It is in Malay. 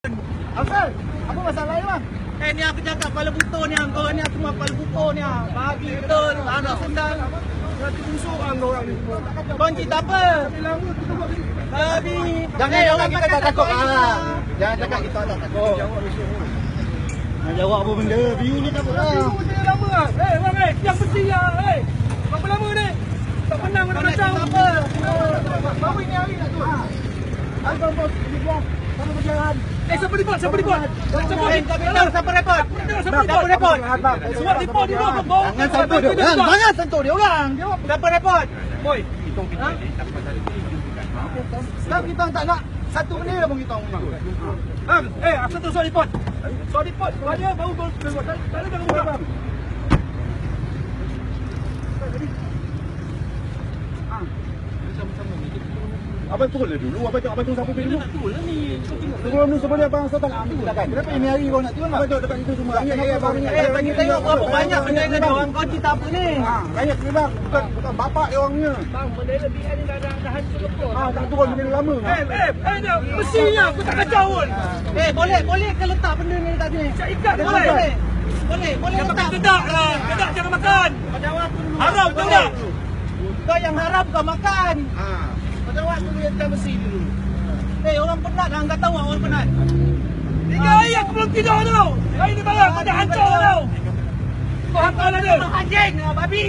Asal? Apa masalah ni bang? Ni aku cakap kepala buto ni, kau ni semua kepala buto ni. Bagi betul, anak sundal. Nanti busukan orang ni semua. Kau cerita apa? Babi. Jangan orang kita tak takut. Jangan cakap kita tak takut. Nak jawab apa benda? View ni tak apa lah. View je lama lah. Bang yang bersih lah. Berapa lama ni? Tak pernah nak macam apa? Baru ini hari nak tu. Abang bos, ini buang. Sama berjalan. siapa report? Siapa report? Siapa report? Siapa report? Surat report dia orang bawa. Jangan sentuh dia orang. Jangan sentuh dia orang. Siapa report? Boy. Sekarang kita tak nak satu benda pun kita orang. Asal tu surat report. Surat report. Dia baru keluar. Tak ada dah keluar. Abang turun dulu. Abang turun sapu dulu. Turun lah ni. Turun dulu sebenarnya abang saya tak ambil takkan. Kenapa ini hari kau nak turun? Abang dekat itu semua. Bagi tengok berapa banyak benda yang ada orang. Kau cerita apa ni? Banyak ni bang. Bukan bapak dia orangnya. Bang, benda lebih ni dah hancur betul. Tak turun benda lama. Dah mestinya aku tak kacau pun. Boleh ke letak benda ni dekat sini? Saya ikat boleh. Boleh Jangan letak. makan kedak lah. Kedak jangan makan. Haram tahu tak? Kau yang haram kau makan. Kau jawab dulu yang kita mesti dulu. Orang penat dah, kau tahu orang penat. 3 hari aku belum tidur tau. Hari ni malam kau dah hancur tau. Kau hantar lah dia. Anjing, babi.